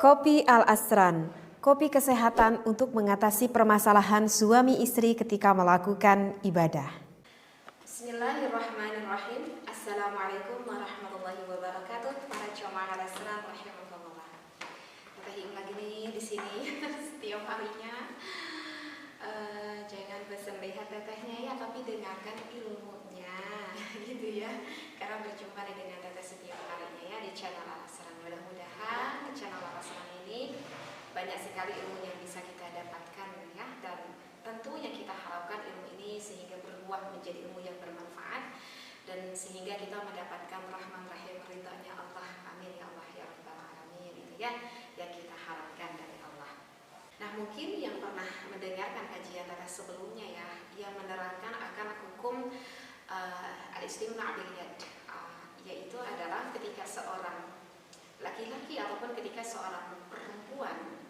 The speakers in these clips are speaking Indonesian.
Kopi Al-Asran, kopi kesehatan untuk mengatasi permasalahan suami istri ketika melakukan ibadah. Bismillahirrahmanirrahim. Assalamualaikum warahmatullahi wabarakatuh. Para jamaah Al-Asran rahimahullah. Kita ingin lagi nih di sini setiap harinya. Jangan pesan lihat tetehnya ya, tapi dengarkan ilmunya, gitu ya. Karena berjumpa dengan teteh setiap harinya ya di channel Al-Asran. Mudah-mudahan di channel Al-Asran ini banyak sekali ilmu yang bisa kita dapatkan ya, dan tentu yang kita harapkan ilmu ini sehingga berbuah menjadi ilmu yang bermanfaat dan sehingga kita mendapatkan rahman rahim ridhanya Allah. Amin ya Allah ya rabbal alamin, itu ya yang kita harapkan dari Allah. Nah, mungkin yang pernah mendengarkan kajian tata sebelumnya ya, yang menerangkan akan hukum al-istimna' bil yad, yaitu adalah ketika seorang laki-laki ataupun ketika seorang perempuan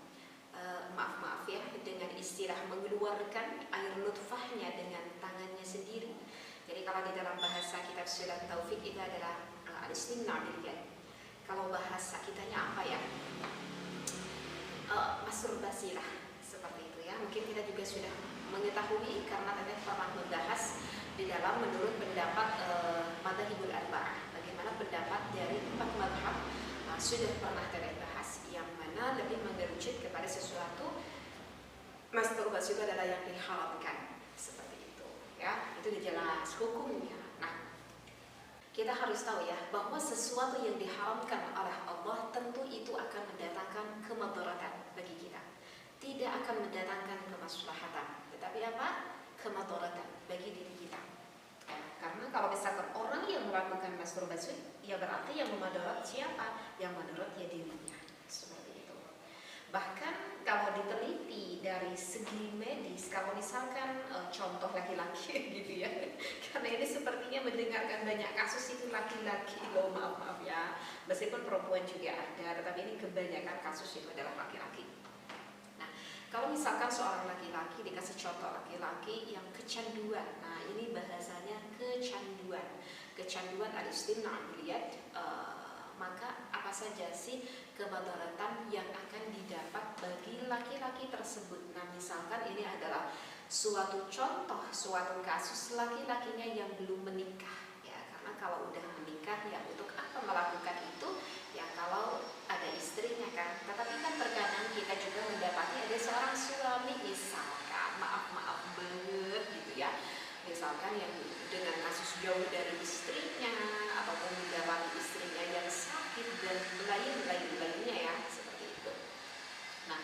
maaf ya, dengan istilah mengeluarkan air nutfahnya dengan tangannya sendiri. Jadi kalau di dalam bahasa kitab Sulam Taufik itu adalah al-istimna' bil yad. Kalau bahasa kitanya apa ya? Masturbasi lah, seperti itu ya. Mungkin kita juga sudah mengetahui karena tadi pernah membahas di dalam menurut pendapat Madzhabul Arba'ah, bagaimana pendapat dari 4 mazhab sudah pernah kita bahas, yang mana lebih mengerucut kepada sesuatu masturbasi itu adalah yang diharamkan, seperti itu ya. Itu sudah jelas hukumnya. Nah, kita harus tahu ya bahwa sesuatu yang diharamkan oleh Allah tentu itu akan mendatangkan kemadaratan bagi kita, tidak akan mendatangkan kemaslahatan, tetapi apa? Kemadaratan bagi diri kita. Karena kalau misalkan orang yang melakukan masturbasi, ya berarti yang memadarat siapa? Yang madarat ya dirinya, seperti itu. Bahkan kalau diteliti dari segi medis, kalau misalkan contoh laki-laki gitu ya, karena ini sepertinya mendengarkan banyak kasus itu laki-laki, loh maaf ya, meskipun perempuan juga ada, tetapi ini kebanyakan kasus itu adalah laki-laki. Kalau misalkan seorang laki-laki dikasih contoh laki-laki yang kecanduan, nah ini bahasanya kecanduan al-istimna' bil yad, maka apa saja sih kemadaratan yang akan didapat bagi laki-laki tersebut? Nah, misalkan ini adalah suatu contoh, suatu kasus laki-lakinya yang belum menikah ya, karena kalau udah menikah ya untuk apa melakukan itu? Ya kalau ada istrinya kan. Tetapi kan terkadang kita juga mendapati ada seorang suami misalkan, maaf banget gitu ya, misalkan yang dengan kasus jauh dari istrinya ataupun mendapati istrinya yang sakit dan lain-lainnya ya, seperti itu. Nah,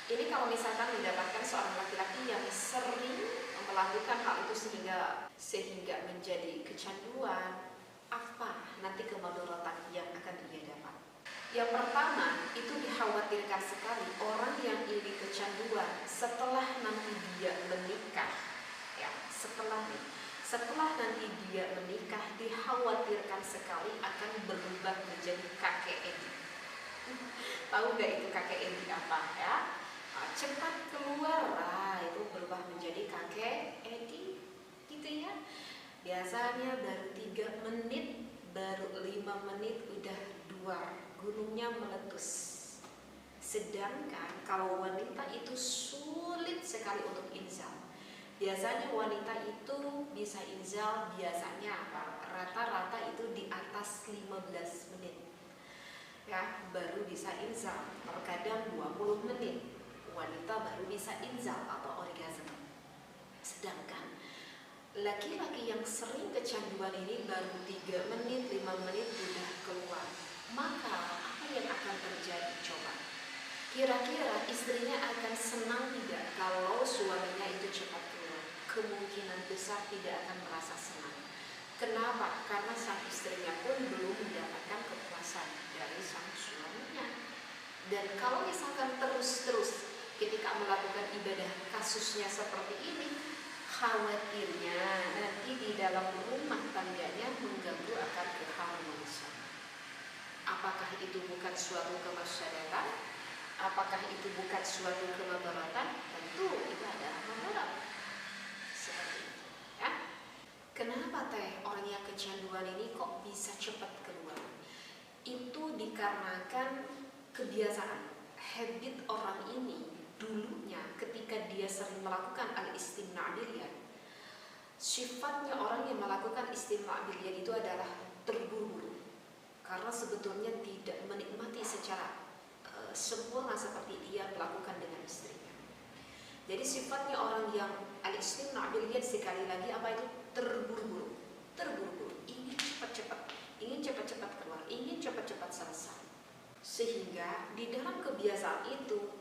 ini kalau misalkan mendapatkan seorang laki-laki yang sering melakukan hal itu sehingga menjadi kecanduan, apa nanti kemadaratan yang akan dia dapat? Yang pertama, itu dikhawatirkan sekali orang yang ini kecanduan setelah nanti dia menikah ya, setelah nanti dia menikah dikhawatirkan sekali akan berubah menjadi kakek Edi. Tahu gak itu kakek Edi apa ya? Cepat keluar lah, itu berubah menjadi kakek Edi gitu ya. Biasanya baru 3 menit, baru 5 menit udah duar, gunungnya meletus. Sedangkan kalau wanita itu sulit sekali untuk inzal. Biasanya wanita itu bisa inzal biasanya rata-rata itu di atas 15 menit ya, baru bisa inzal. Terkadang 20 menit wanita baru bisa inzal atau orgasme. Sedangkan laki-laki yang sering kecanduan ini baru 3 menit, 5 menit sudah keluar. Maka apa yang akan terjadi coba? Kira-kira istrinya akan senang tidak kalau suaminya itu cepat keluar? Kemungkinan besar tidak akan merasa senang. Kenapa? Karena sang istrinya pun belum mendapatkan kepuasan dari sang suaminya. Dan kalau misalkan terus-terus ketika melakukan ibadah kasusnya seperti ini, khawatirnya nanti di dalam rumah tangganya mengganggu akan keharmonisan. Apakah itu bukan suatu kemaslahatan? Apakah itu bukan suatu kemadaratan? Tentu itu adalah madarat. Seperti itu ya. Kenapa teh orang yang kecanduan ini kok bisa cepat keluar? Itu dikarenakan kebiasaan habit orang ini dulunya ketika dia sering melakukan al-istimna' bil-yad, sifatnya orang yang melakukan istimna' bil-yad itu adalah terburu-buru, karena sebetulnya tidak menikmati secara sempurna seperti dia melakukan dengan istrinya. Jadi sifatnya orang yang al-istimna' bil-yad sekali lagi apa itu? Terburu-buru, ingin cepat-cepat keluar, ingin cepat-cepat selesai. Sehingga di dalam kebiasaan itu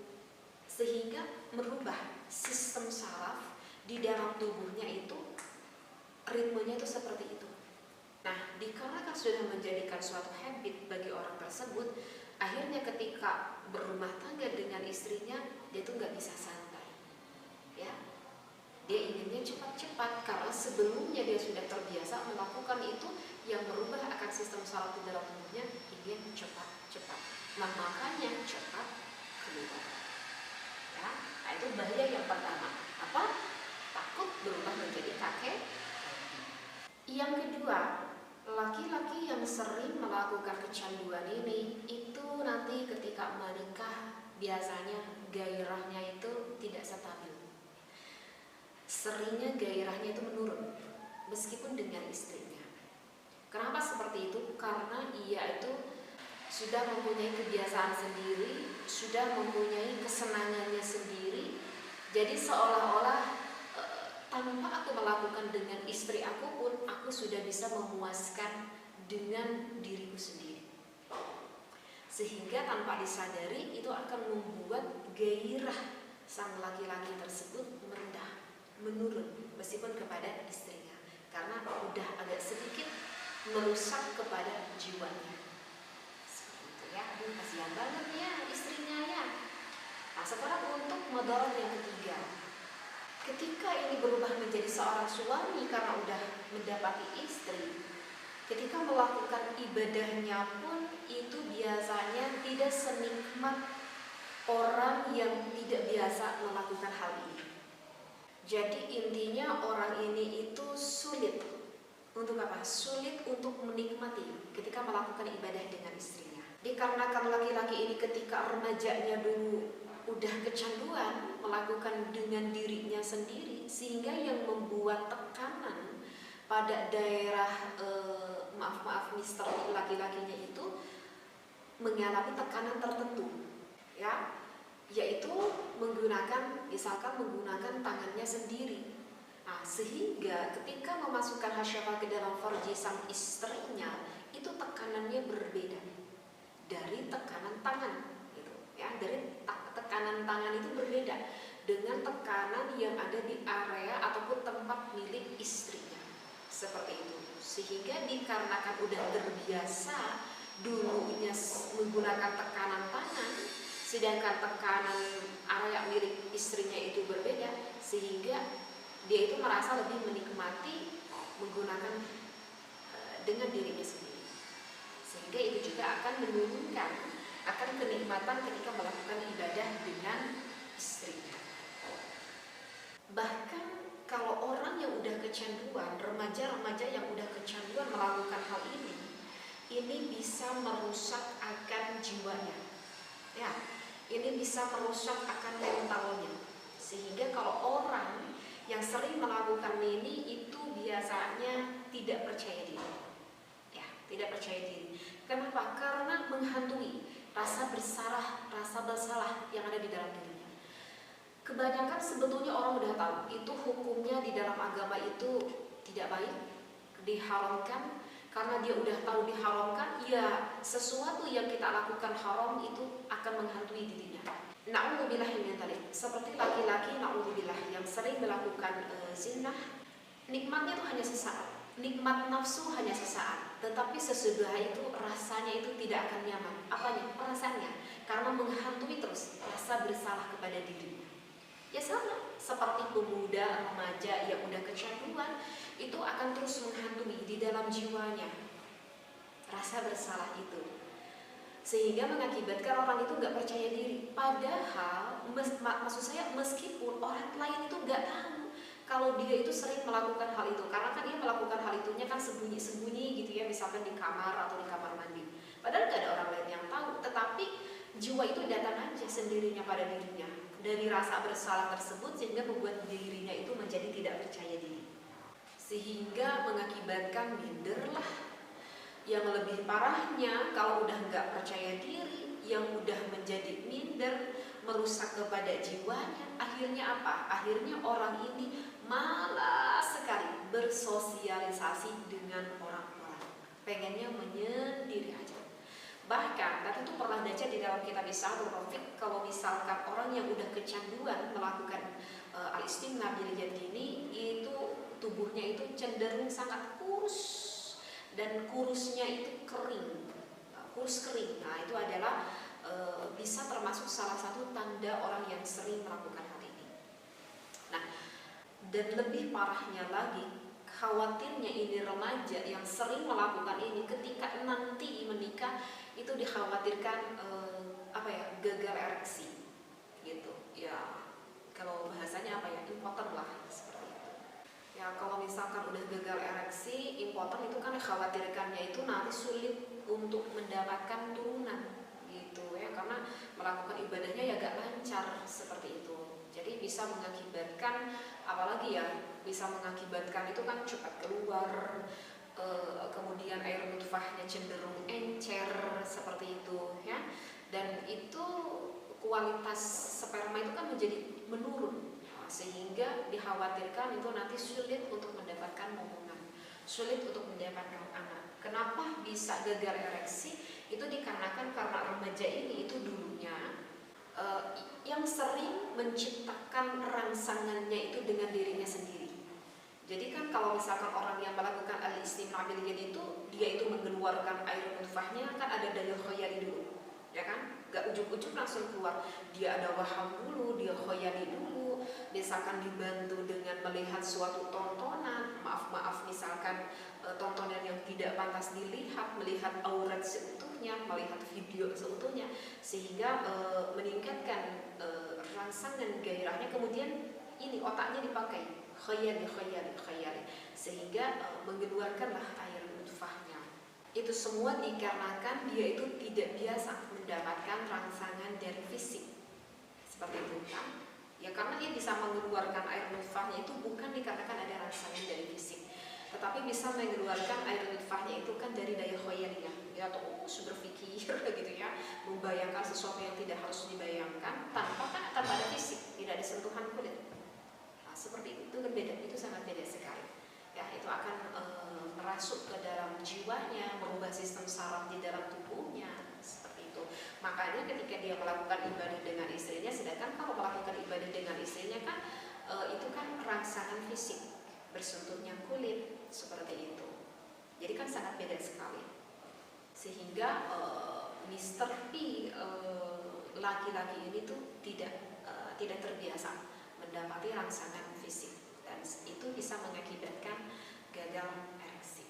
sehingga merubah sistem saraf di dalam tubuhnya itu, ritmenya itu seperti itu. Nah, dikarenakan sudah menjadikan suatu habit bagi orang tersebut, akhirnya ketika berumah tangga dengan istrinya, dia tuh nggak bisa santai, ya. Dia inginnya cepat-cepat karena sebelumnya dia sudah terbiasa melakukan itu, yang merubah akan sistem saraf di dalam tubuhnya ingin cepat-cepat. Nah, makanya cepat keluar. Ya, nah itu bahaya yang pertama. Apa? Takut berubah menjadi kakek. Yang kedua, laki-laki yang sering melakukan kecanduan ini itu nanti ketika menikah biasanya gairahnya itu tidak stabil. Seringnya gairahnya itu menurun meskipun dengan istrinya. Kenapa seperti itu? Karena ia itu sudah mempunyai kebiasaan sendiri, sudah mempunyai kesenangannya sendiri. Jadi seolah-olah tanpa aku melakukan dengan istri aku pun, aku sudah bisa memuaskan dengan diriku sendiri. Sehingga tanpa disadari itu akan membuat gairah sang laki-laki tersebut merendah, menurun meskipun kepada istrinya, karena udah agak sedikit merusak kepada jiwanya. Seperti itu ya, aduh kasihan banget ya istrinya ya. Nah, sekarang untuk mudarat yang ketiga, ketika ini berubah menjadi seorang suami karena udah mendapati istri, ketika melakukan ibadahnya pun itu biasanya tidak senikmat orang yang tidak biasa melakukan hal ini. Jadi intinya orang ini itu sulit untuk apa? Sulit untuk menikmati ketika melakukan ibadah dengan istrinya. Dikarenakan laki-laki ini ketika remajanya dulu udah kecanduan melakukan dengan dirinya sendiri, sehingga yang membuat tekanan pada daerah mister laki-lakinya itu mengalami tekanan tertentu, ya, yaitu misalkan menggunakan tangannya sendiri. Nah, sehingga ketika memasukkan hasyafah ke dalam farji sang istrinya, itu tekanannya berbeda dari tekanan tangan, gitu, ya, dari tekanan tangan itu berbeda dengan tekanan yang ada di area ataupun tempat milik istrinya, seperti itu. Sehingga dikarenakan udah terbiasa dulunya menggunakan tekanan tangan, sedangkan tekanan area milik istrinya itu berbeda, sehingga dia itu merasa lebih menikmati menggunakan dengan dirinya sendiri, sehingga itu juga akan menurunkan akan kenikmatan ketika melakukan ibadah dengan istrinya. Bahkan kalau orang yang udah kecanduan, remaja-remaja yang udah kecanduan melakukan hal ini bisa merusak akan jiwanya, ya, ini bisa merusak akan mentalnya. Sehingga kalau orang yang sering melakukan ini itu biasanya tidak percaya diri, ya, tidak percaya diri. Kenapa? Karena menghantui rasa bersalah yang ada di dalam dirinya. Kebanyakan sebetulnya orang udah tahu itu hukumnya di dalam agama itu tidak baik, diharamkan. Karena dia udah tahu diharamkan, ya sesuatu yang kita lakukan haram itu akan menghantui dirinya. Na'udzubillah min dzalik. Seperti laki-laki na'udzubillah yang sering melakukan zina, nikmatnya itu hanya sesaat, nikmat nafsu hanya sesaat, tetapi sesudah itu rasanya itu tidak akan nyaman. Apanya? Perasaannya, karena menghantui terus rasa bersalah kepada dirinya. Ya sama seperti pemuda remaja yang udah kecanduan, itu akan terus menghantui di dalam jiwanya rasa bersalah itu, sehingga mengakibatkan orang itu nggak percaya diri. Padahal maksud saya meskipun orang lain itu nggak tahu kalau dia itu sering melakukan hal itu, karena kan dia melakukan hal itunya kan sembunyi-sembunyi gitu ya, misalkan di kamar atau di kamar mandi, padahal nggak ada orang lain yang tahu. Tetapi jiwa itu datang aja sendirinya pada dirinya dari rasa bersalah tersebut, sehingga membuat dirinya itu menjadi tidak percaya diri, sehingga mengakibatkan minderlah. Yang lebih parahnya, kalau udah nggak percaya diri, yang udah menjadi minder, merusak kepada jiwanya, akhirnya apa? Akhirnya orang ini malas sekali bersosialisasi dengan orang-orang, pengennya menyendiri aja. Bahkan tadi itu pernah baca di dalam kitab Isatul Rafiq, kalau misalkan orang yang udah kecanduan melakukan al-istimna bil yad ini, itu tubuhnya itu cenderung sangat kurus, dan kurusnya itu kering, kurus kering. Nah, itu adalah bisa termasuk salah satu tanda orang yang sering melakukan hal ini. Nah, dan lebih parahnya lagi, khawatirnya ini remaja yang sering melakukan ini, ketika nanti menikah itu dikhawatirkan gagal ereksi gitu ya. Kalau bahasanya impoten lah, seperti itu ya. Kalau misalkan udah gagal ereksi, impoten, itu kan khawatirkannya itu nanti sulit untuk mendapatkan turunan gitu ya, karena melakukan ibadahnya ya gak lancar seperti itu. Jadi bisa mengakibatkan, apalagi ya, bisa mengakibatkan itu kan cepat keluar, kemudian air nutfahnya cenderung encer seperti itu ya, dan itu kualitas sperma itu kan menjadi menurun, sehingga dikhawatirkan itu nanti sulit untuk mendapatkan momongan, sulit untuk mendapatkan anak. Kenapa bisa gagal ereksi? Itu dikarenakan karena remaja ini itu dulunya yang sering menciptakan rangsangannya itu dengan dirinya sendiri. Jadi kan kalau misalkan orang yang melakukan al-istimna bil yad itu, dia itu mengeluarkan air nutfahnya, kan ada daya khayali dulu, ya kan? Gak ujuk-ujuk langsung keluar. Dia ada waham dulu, dia khayali dulu. Misalkan dibantu dengan melihat suatu tontonan, maaf misalkan tontonan yang tidak pantas dilihat, melihat aurat seutuhnya, melihat video seutuhnya, sehingga meningkatkan rangsangan gairahnya. Kemudian ini otaknya dipakai khayali, sehingga mengeluarkanlah air nutfahnya. Itu semua dikarenakan dia itu tidak biasa mendapatkan rangsangan dari fisik seperti itu kan ya, karena dia bisa mengeluarkan air nutfahnya itu bukan dikarenakan ada rangsangan dari fisik, tetapi bisa mengeluarkan air nutfahnya itu kan dari daya khayaliyah ya, atau berpikir gitu ya, membayangkan sesuatu yang tidak harus dibayangkan tanpa ada fisik, tidak ada sentuhan kulit. Seperti itu kan beda, itu sangat beda sekali ya. Itu akan merasuk ke dalam jiwanya, merubah sistem saraf di dalam tubuhnya, seperti itu. Makanya ketika dia melakukan ibadah dengan istrinya, sedangkan kalau melakukan ibadah dengan istrinya kan itu kan rangsangan fisik, bersentuhnya kulit, seperti itu. Jadi kan sangat beda sekali, sehingga Mr. P laki-laki ini tuh tidak terbiasa mendapati rangsangan fisik, dan itu bisa mengakibatkan gagal ereksi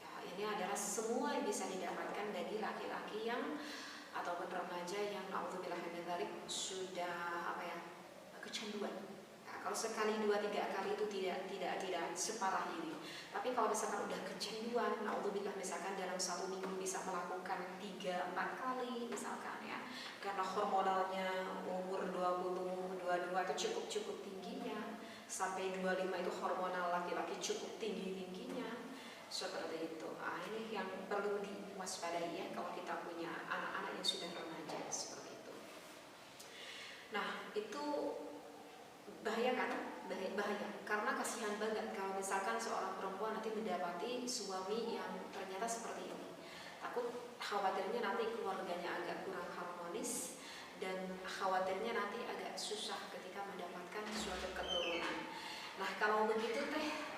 ya. Ini adalah semua yang bisa didapatkan dari laki-laki yang ataupun remaja yang naudzubillah min dzalik sudah kecanduan. Nah, kalau sekali, dua, tiga kali itu tidak separah ini. Tapi kalau misalkan udah kecanduan, naudzubillah, misalkan dalam satu minggu bisa melakukan 3-4 kali misalkan ya, karena hormonalnya umur 20, 22 itu cukup tingginya, sampai 25 itu hormonal laki-laki cukup tingginya, seperti itu. Ini yang perlu diwaspadai ya, kalau kita punya anak-anak yang sudah remaja seperti itu. Nah, itu bahaya kan? Bahaya, karena kasihan banget kalau misalkan seorang perempuan nanti mendapati suami yang ternyata seperti ini. Takut, khawatirnya nanti keluarganya agak kurang harmonis, dan khawatirnya nanti agak susah ketika mendapatkan suatu keturunan. Nah, kalau begitu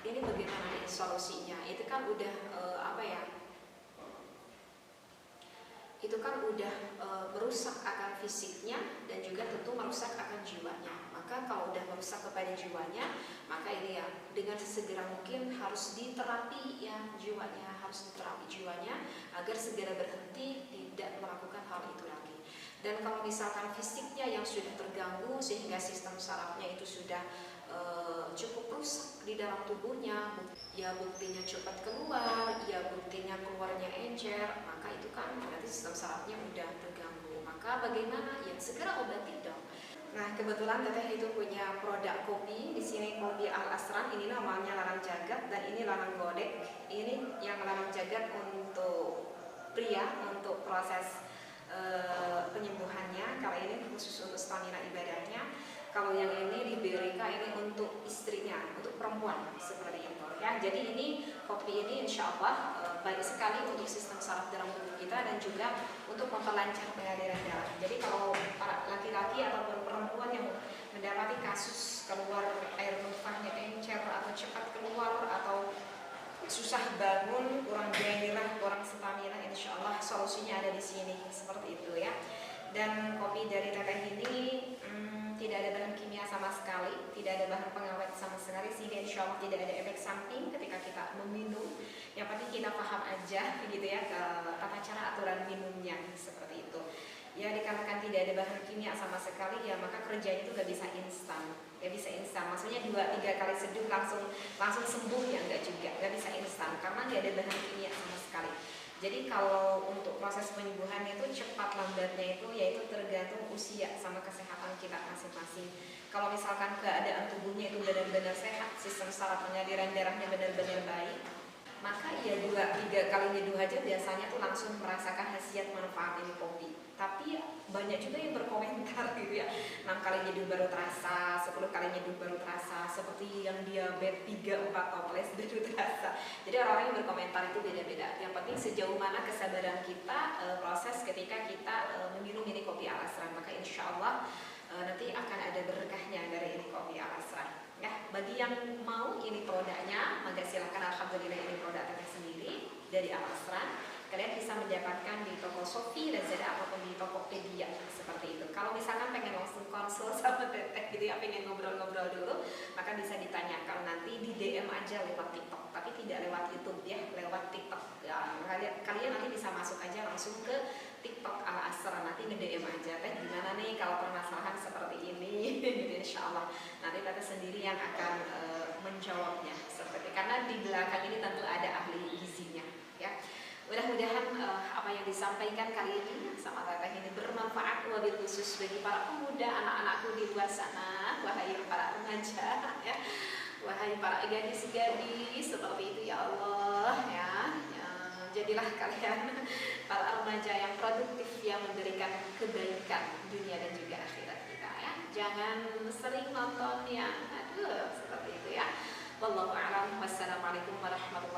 ini bagaimana nih solusinya? Itu kan udah itu kan udah merusak akan fisiknya, dan juga tentu merusak akan jiwanya. Maka kalau udah merusak kepada jiwanya, maka ini ya dengan sesegera mungkin harus diterapi ya jiwanya, agar segera berhenti tidak melakukan hal itu lagi. Dan kalau misalkan fisiknya yang sudah terganggu sehingga sistem sarafnya itu sudah cukup rusak di dalam tubuhnya, ya buktinya cepat keluar, ya buktinya keluarnya encer, maka itu kan berarti sistem sarafnya udah terganggu. maka bagaimana? Ya segera obati dong. Nah, kebetulan Teteh itu punya produk kopi. Di sini kopi Al Asran, ini namanya Larang Jagat dan ini Larang Godek. Ini yang Larang Jagat untuk pria, untuk proses penyembuhannya. Kalau ini khusus untuk stamina ibadahnya. Kalau yang ini Liberica ini untuk istrinya, untuk perempuan seperti itu ya. Jadi ini kopi ini insya Allah baik sekali untuk sistem saraf dalam tubuh kita dan juga untuk memperlancar pengaliran darah. Jadi kalau para laki-laki ataupun perempuan yang mendapati kasus keluar air nufahnya encer atau cepat keluar atau susah bangun, kurang gairah, kurang stamina, insya Allah solusinya ada di sini seperti itu ya. Dan kopi dari Teteh ini tidak ada bahan kimia sama sekali, tidak ada bahan pengawet sama sekali, sehingga insya Allah tidak ada efek samping ketika kita meminum. Yang penting kita paham aja gitu ya tata cara aturan minumnya seperti itu. Ya dikarenakan tidak ada bahan kimia sama sekali ya maka kerjanya itu gak bisa instan. Gak bisa instan, maksudnya 2-3 kali seduh langsung sembuh ya enggak juga, gak bisa instan karena gak ada bahan kimia sama sekali. Jadi kalau untuk proses penyembuhan itu cepat lambatnya itu yaitu tergantung usia sama kesehatan kita masing-masing. Kalau misalkan keadaan tubuhnya itu benar-benar sehat, sistem saraf pengaliran darahnya benar-benar baik, maka ya 2-3 kali nyeduh aja biasanya tuh langsung merasakan khasiat manfaat ini kopi. Tapi banyak juga yang berkomentar gitu ya, 6 kali nyeduh baru terasa, 10 kali nyeduh baru terasa, seperti yang diabetes 3-4 toples baru terasa. Jadi orang-orang yang berkomentar itu beda-beda. Yang penting sejauh mana kesabaran kita proses ketika kita meminum ini kopi Al Asran, maka insya Allah nanti akan ada berkahnya dari ini kopi Al Asran. Ya, bagi yang mau ini produknya, maka silakan. Alhamdulillah ini produk Teteh sendiri dari Al Asran. Kalian bisa mendapatkan di toko Shopee, Lazada ataupun di Tokopedia seperti itu. Kalau misalkan pengen langsung konsul sama Teteh gitu ya, pengen ngobrol-ngobrol dulu, maka bisa ditanyakan nanti di DM aja lewat TikTok, tapi tidak lewat YouTube ya, lewat TikTok. Ya, kalian nanti bisa masuk aja langsung ke TikTok Al Asran, nanti nge-DM aja, Teh gimana nih kalau permasalahan seperti ini gitu insya Allah. Nanti Teteh sendiri yang akan menjawabnya seperti, karena di belakang ini tentu ada ahli gizinya ya. Mudah-mudahan apa yang disampaikan kali ini sama Teteh ini bermanfaat, wabil khusus bagi para pemuda, anak-anakku di luar sana, wahai para remaja ya, wahai para gadis-gadis seperti itu ya Allah ya. Jadilah kalian para remaja yang produktif yang memberikan kebaikan dunia dan juga akhirat kita ya. Jangan sering nonton yang aduh seperti itu ya. Wallahu a'lam. Wassalamualaikum warahmatullahi wabarakatuh.